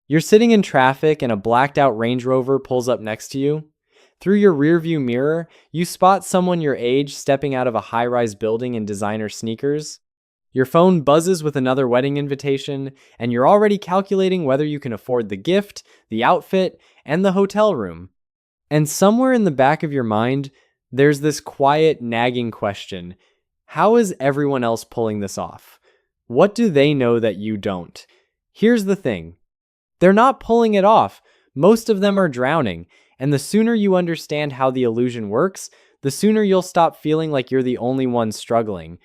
You're sitting in traffic and a blacked out Range Rover pulls up next to you. Through your rearview mirror, you spot someone your age stepping out of a high-rise building in designer sneakers. Your phone buzzes with another wedding invitation, and you're already calculating whether you can afford the gift, the outfit, and the hotel room. And somewhere in the back of your mind, there's this quiet, nagging question. How is everyone else pulling this off? What do they know that you don't? Here's the thing. They're not pulling it off. Most of them are drowning. And the sooner you understand how the illusion works, the sooner you'll stop feeling like you're the only one struggling.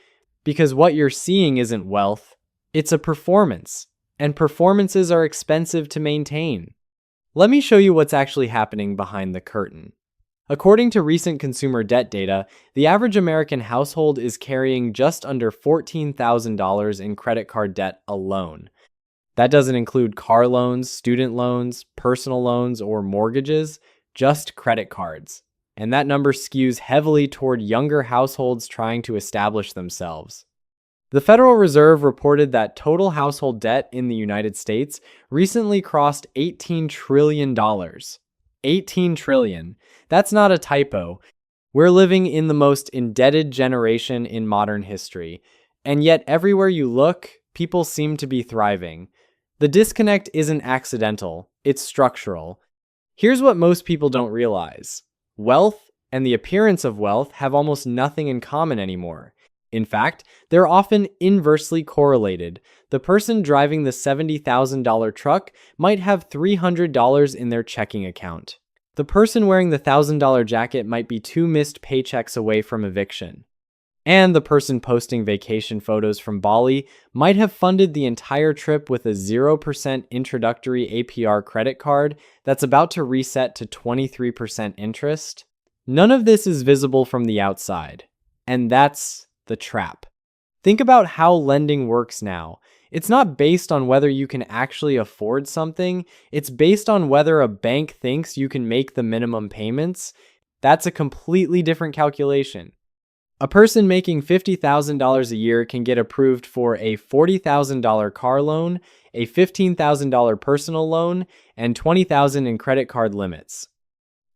Because what you're seeing isn't wealth, it's a performance. And performances are expensive to maintain. Let me show you what's actually happening behind the curtain. According to recent consumer debt data, the average American household is carrying just under $14,000 in credit card debt alone. That doesn't include car loans, student loans, personal loans, or mortgages, just credit cards. And that number skews heavily toward younger households trying to establish themselves. The Federal Reserve reported that total household debt in the United States recently crossed $18 trillion. $18 trillion. That's not a typo. We're living in the most indebted generation in modern history. And yet everywhere you look, people seem to be thriving. The disconnect isn't accidental, it's structural. Here's what most people don't realize. Wealth and the appearance of wealth have almost nothing in common anymore. In fact, they're often inversely correlated. The person driving the $70,000 truck might have $300 in their checking account. The person wearing the $1,000 jacket might be 2 missed paychecks away from eviction. And the person posting vacation photos from Bali might have funded the entire trip with a 0% introductory APR credit card that's about to reset to 23% interest. None of this is visible from the outside. And that's the trap. Think about how lending works now. It's not based on whether you can actually afford something. It's based on whether a bank thinks you can make the minimum payments. That's a completely different calculation. A person making $50,000 a year can get approved for a $40,000 car loan, a $15,000 personal loan, and $20,000 in credit card limits.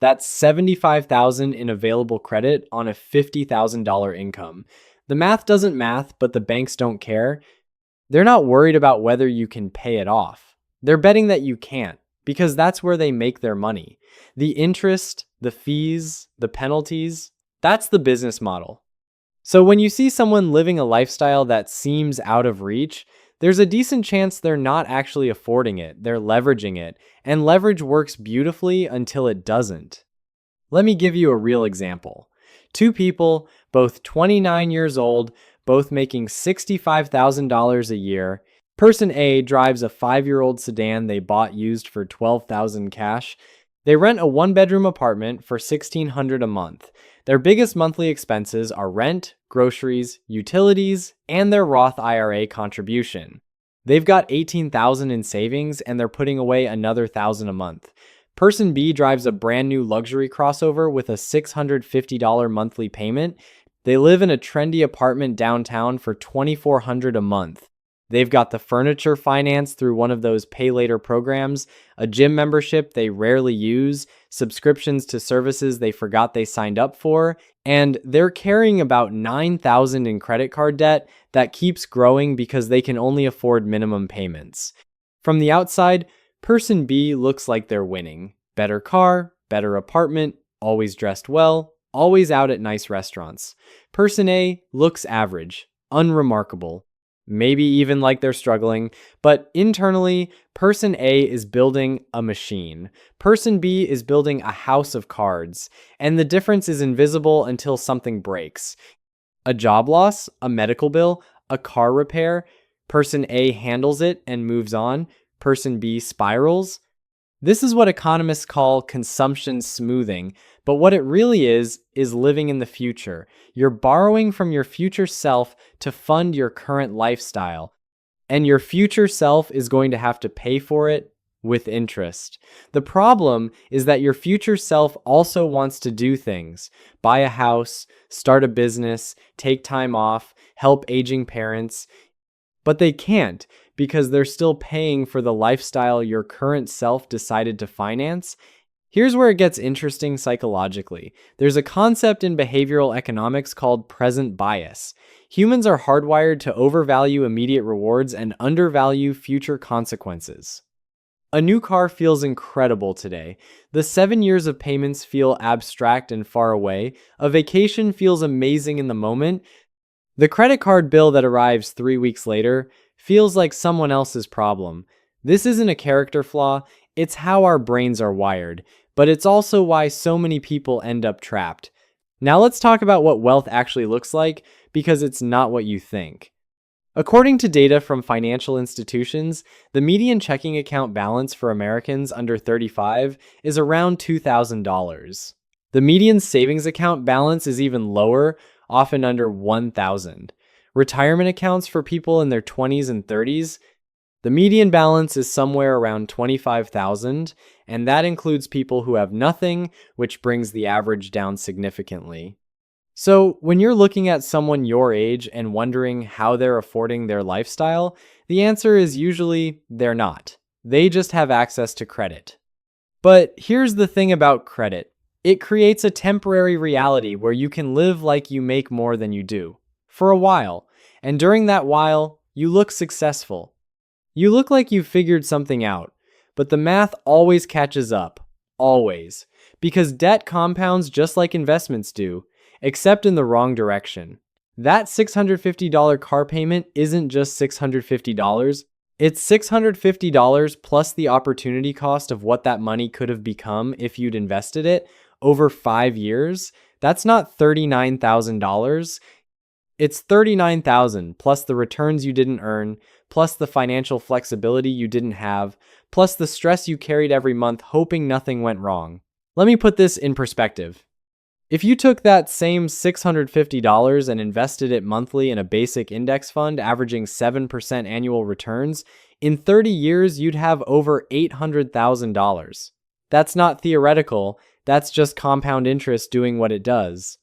That's $75,000 in available credit on a $50,000 income. The math doesn't math, but the banks don't care. They're not worried about whether you can pay it off. They're betting that you can't, because that's where they make their money. The interest, the fees, the penalties, that's the business model. So when you see someone living a lifestyle that seems out of reach, there's a decent chance they're not actually affording it, they're leveraging it, and leverage works beautifully until it doesn't. Let me give you a real example. 2 people, both 29 years old, both making $65,000 a year. Person A drives a 5-year-old sedan they bought used for $12,000 cash. They rent a 1-bedroom apartment for $1,600 a month. Their biggest monthly expenses are rent, groceries, utilities, and their Roth IRA contribution. They've got $18,000 in savings and they're putting away another $1,000 a month. Person B drives a brand new luxury crossover with a $650 monthly payment. They live in a trendy apartment downtown for $2,400 a month. They've got the furniture financed through one of those pay later programs, a gym membership they rarely use, subscriptions to services they forgot they signed up for, and they're carrying about $9,000 in credit card debt that keeps growing because they can only afford minimum payments. From the outside, person B looks like they're winning. Better car, better apartment, always dressed well, always out at nice restaurants. Person A looks average, unremarkable. Maybe even like they're struggling, but internally, person A is building a machine. Person B is building a house of cards, and the difference is invisible until something breaks. A job loss, a medical bill, a car repair. Person A handles it and moves on. Person B spirals. This is what economists call consumption smoothing, but what it really is living in the future. You're borrowing from your future self to fund your current lifestyle, and your future self is going to have to pay for it with interest. The problem is that your future self also wants to do things: buy a house, start a business, take time off, help aging parents, but they can't because they're still paying for the lifestyle your current self decided to finance. Here's where it gets interesting psychologically. There's a concept in behavioral economics called present bias. Humans are hardwired to overvalue immediate rewards and undervalue future consequences. A new car feels incredible today. The 7 years of payments feel abstract and far away. A vacation feels amazing in the moment. The credit card bill that arrives 3 weeks later feels like someone else's problem. This isn't a character flaw, it's how our brains are wired, but it's also why so many people end up trapped. Now let's talk about what wealth actually looks like, because it's not what you think. According to data from financial institutions, the median checking account balance for Americans under 35 is around $2,000. The median savings account balance is even lower, often under $1,000. Retirement accounts for people in their 20s and 30s, the median balance is somewhere around $25,000, and that includes people who have nothing, which brings the average down significantly. So, when you're looking at someone your age and wondering how they're affording their lifestyle, the answer is usually they're not. They just have access to credit. But here's the thing about credit. It creates a temporary reality where you can live like you make more than you do, for a while, and during that while, you look successful. You look like you've figured something out, but the math always catches up. Always. Because debt compounds just like investments do, except in the wrong direction. That $650 car payment isn't just $650, it's $650 plus the opportunity cost of what that money could have become if you'd invested it over 5 years. That's not $39,000. It's $39,000 plus the returns you didn't earn, plus the financial flexibility you didn't have, plus the stress you carried every month hoping nothing went wrong. Let me put this in perspective. If you took that same $650 and invested it monthly in a basic index fund averaging 7% annual returns, in 30 years you'd have over $800,000. That's not theoretical, that's just compound interest doing what it does.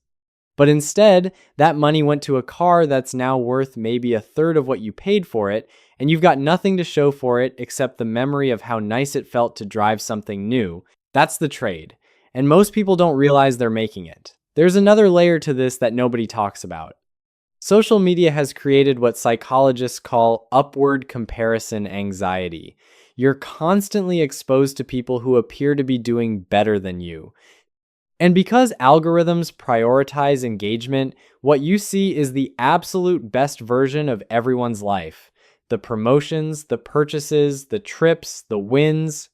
But instead, that money went to a car that's now worth maybe a third of what you paid for it, and you've got nothing to show for it except the memory of how nice it felt to drive something new. That's the trade. And most people don't realize they're making it. There's another layer to this that nobody talks about. Social media has created what psychologists call upward comparison anxiety. You're constantly exposed to people who appear to be doing better than you. And because algorithms prioritize engagement, what you see is the absolute best version of everyone's life. The promotions, the purchases, the trips, the wins.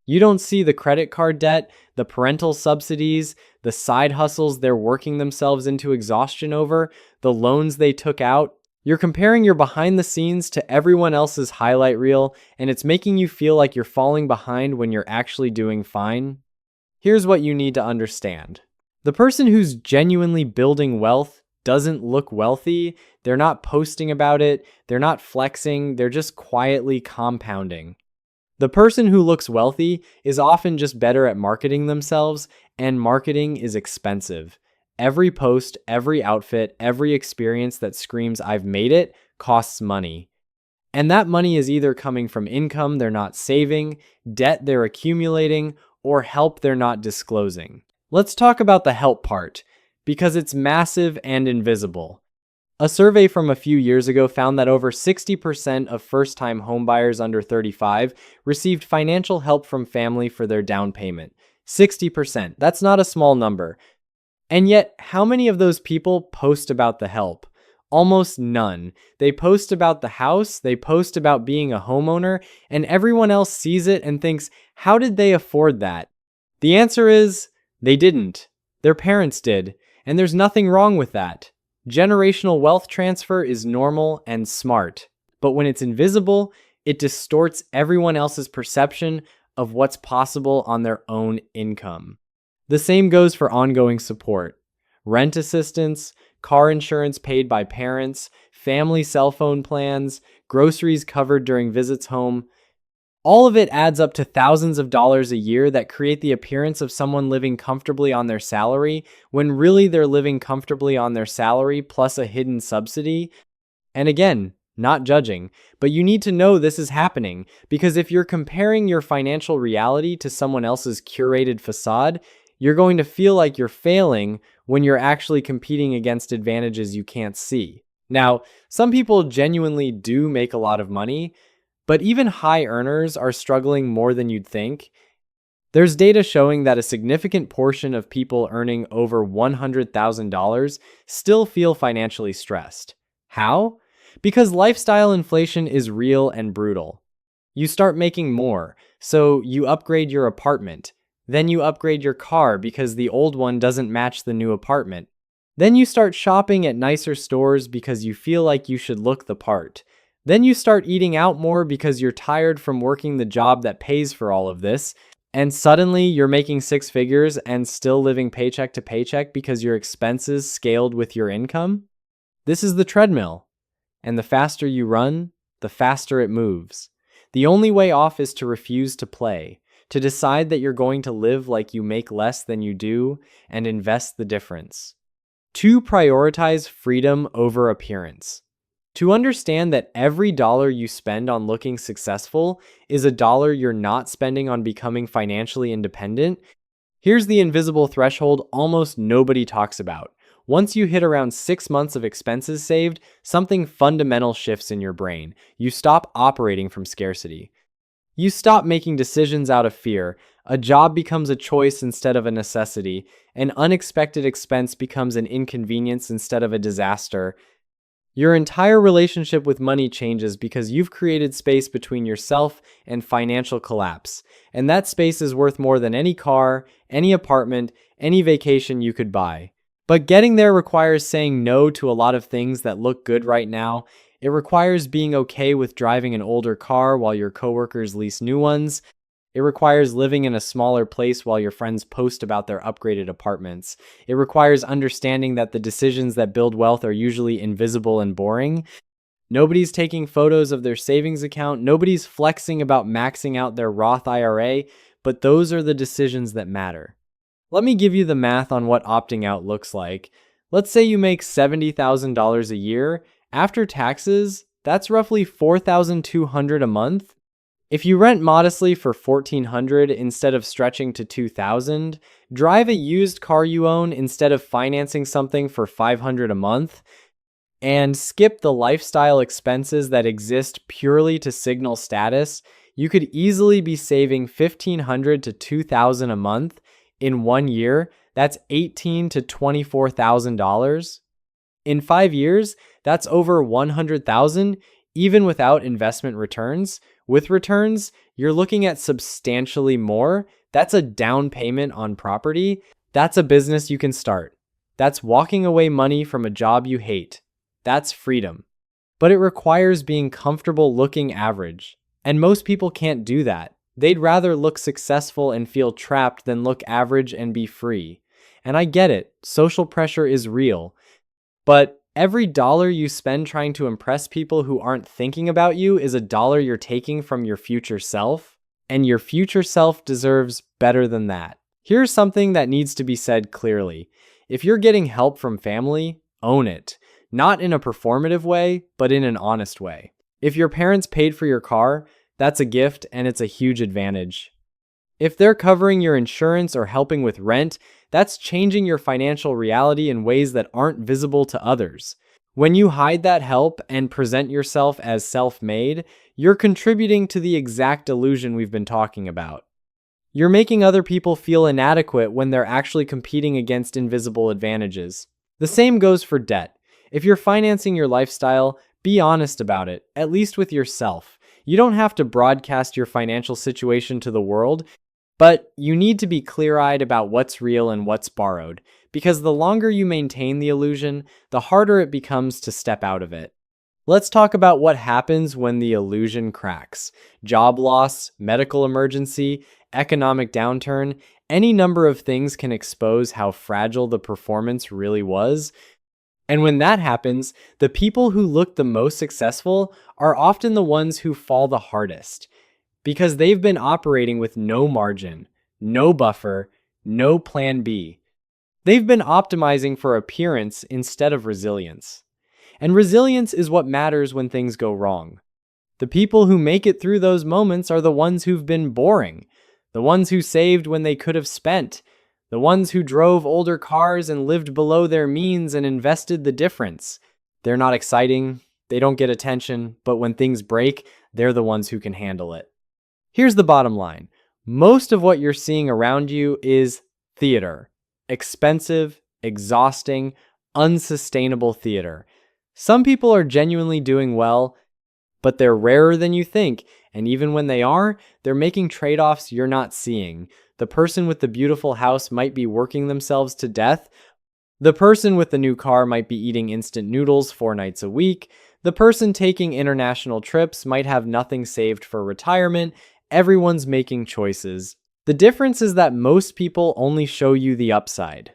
You don't see the credit card debt, the parental subsidies, the side hustles they're working themselves into exhaustion over, the loans they took out. You're comparing your behind the scenes to everyone else's highlight reel, and it's making you feel like you're falling behind when you're actually doing fine. Here's what you need to understand. The person who's genuinely building wealth doesn't look wealthy, they're not posting about it, they're not flexing, they're just quietly compounding. The person who looks wealthy is often just better at marketing themselves, and marketing is expensive. Every post, every outfit, every experience that screams "I've made it" costs money. And that money is either coming from income they're not saving, debt they're accumulating, or help they're not disclosing. Let's talk about the help part, because it's massive and invisible. A survey from a few years ago found that over 60% of first-time homebuyers under 35 received financial help from family for their down payment. 60%. That's not a small number. And yet, how many of those people post about the help? Almost none. They post about the house, they post about being a homeowner, and everyone else sees it and thinks, how did they afford that? The answer is, they didn't. Their parents did, and there's nothing wrong with that. Generational wealth transfer is normal and smart, but when it's invisible, it distorts everyone else's perception of what's possible on their own income. The same goes for ongoing support. Rent assistance, car insurance paid by parents, family cell phone plans, groceries covered during visits home. All of it adds up to thousands of dollars a year that create the appearance of someone living comfortably on their salary, when really they're living comfortably on their salary plus a hidden subsidy. And again, not judging, but you need to know this is happening because if you're comparing your financial reality to someone else's curated facade, you're going to feel like you're failing when you're actually competing against advantages you can't see. Now, some people genuinely do make a lot of money, but even high earners are struggling more than you'd think. There's data showing that a significant portion of people earning over $100,000 still feel financially stressed. How? Because lifestyle inflation is real and brutal. You start making more, so you upgrade your apartment. Then you upgrade your car because the old one doesn't match the new apartment. Then you start shopping at nicer stores because you feel like you should look the part. Then you start eating out more because you're tired from working the job that pays for all of this. And suddenly you're making six figures and still living paycheck to paycheck because your expenses scaled with your income? This is the treadmill. And the faster you run, the faster it moves. The only way off is to refuse to play, to decide that you're going to live like you make less than you do and invest the difference. 2. Prioritize freedom over appearance. To understand that every dollar you spend on looking successful is a dollar you're not spending on becoming financially independent, here's the invisible threshold almost nobody talks about. Once you hit around 6 months of expenses saved, something fundamental shifts in your brain. You stop operating from scarcity. You stop making decisions out of fear. A job becomes a choice instead of a necessity. An unexpected expense becomes an inconvenience instead of a disaster. Your entire relationship with money changes because you've created space between yourself and financial collapse. And that space is worth more than any car, any apartment, any vacation you could buy. But getting there requires saying no to a lot of things that look good right now. It requires being okay with driving an older car while your coworkers lease new ones. It requires living in a smaller place while your friends post about their upgraded apartments. It requires understanding that the decisions that build wealth are usually invisible and boring. Nobody's taking photos of their savings account. Nobody's flexing about maxing out their Roth IRA, but those are the decisions that matter. Let me give you the math on what opting out looks like. Let's say you make $70,000 a year. After taxes, that's roughly $4,200 a month. If you rent modestly for $1,400 instead of stretching to $2,000, drive a used car you own instead of financing something for $500 a month, and skip the lifestyle expenses that exist purely to signal status, you could easily be saving $1,500 to $2,000 a month. In 1 year, that's $18,000 to $24,000. In 5 years, that's over $100,000, even without investment returns. With returns, you're looking at substantially more. That's a down payment on property. That's a business you can start. That's walking away money from a job you hate. That's freedom. But it requires being comfortable looking average. And most people can't do that. They'd rather look successful and feel trapped than look average and be free. And I get it, social pressure is real. But every dollar you spend trying to impress people who aren't thinking about you is a dollar you're taking from your future self. And your future self deserves better than that. Here's something that needs to be said clearly. If you're getting help from family, own it. Not in a performative way, but in an honest way. If your parents paid for your car, that's a gift and it's a huge advantage. If they're covering your insurance or helping with rent, that's changing your financial reality in ways that aren't visible to others. When you hide that help and present yourself as self-made, you're contributing to the exact illusion we've been talking about. You're making other people feel inadequate when they're actually competing against invisible advantages. The same goes for debt. If you're financing your lifestyle, be honest about it, at least with yourself. You don't have to broadcast your financial situation to the world, but you need to be clear-eyed about what's real and what's borrowed, because the longer you maintain the illusion, the harder it becomes to step out of it. Let's talk about what happens when the illusion cracks. Job loss, medical emergency, economic downturn, any number of things can expose how fragile the performance really was. And when that happens, the people who look the most successful are often the ones who fall the hardest, because they've been operating with no margin, no buffer, no plan B. They've been optimizing for appearance instead of resilience. And resilience is what matters when things go wrong. The people who make it through those moments are the ones who've been boring, the ones who saved when they could have spent, the ones who drove older cars and lived below their means and invested the difference. They're not exciting, they don't get attention, but when things break, they're the ones who can handle it. Here's the bottom line. Most of what you're seeing around you is theater. Expensive, exhausting, unsustainable theater. Some people are genuinely doing well, but they're rarer than you think, and even when they are, they're making trade-offs you're not seeing. The person with the beautiful house might be working themselves to death. The person with the new car might be eating instant noodles 4 nights a week. The person taking international trips might have nothing saved for retirement. Everyone's making choices. The difference is that most people only show you the upside.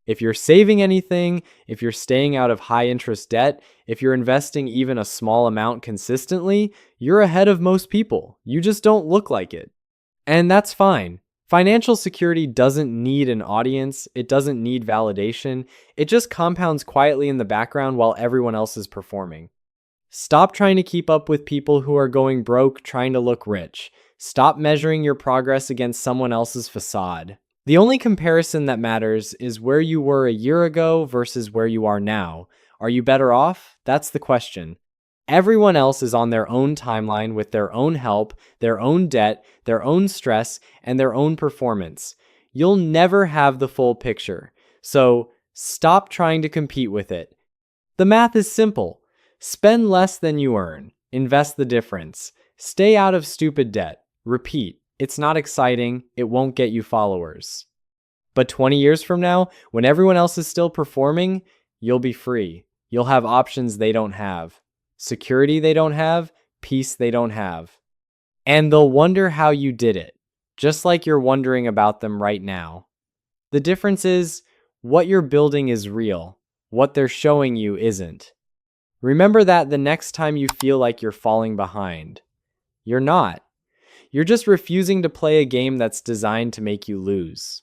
If you're saving anything, if you're staying out of high-interest debt, if you're investing even a small amount consistently, you're ahead of most people. You just don't look like it. And that's fine. Financial security doesn't need an audience. It doesn't need validation. It just compounds quietly in the background while everyone else is performing. Stop trying to keep up with people who are going broke trying to look rich. Stop measuring your progress against someone else's facade. The only comparison that matters is where you were a year ago versus where you are now. Are you better off? That's the question. Everyone else is on their own timeline with their own help, their own debt, their own stress, and their own performance. You'll never have the full picture. So stop trying to compete with it. The math is simple. Spend less than you earn. Invest the difference. Stay out of stupid debt. Repeat. It's not exciting, it won't get you followers. But 20 years from now, when everyone else is still performing, you'll be free. You'll have options they don't have. Security they don't have, peace they don't have. And they'll wonder how you did it, just like you're wondering about them right now. The difference is, what you're building is real. What they're showing you isn't. Remember that the next time you feel like you're falling behind. You're not. You're just refusing to play a game that's designed to make you lose.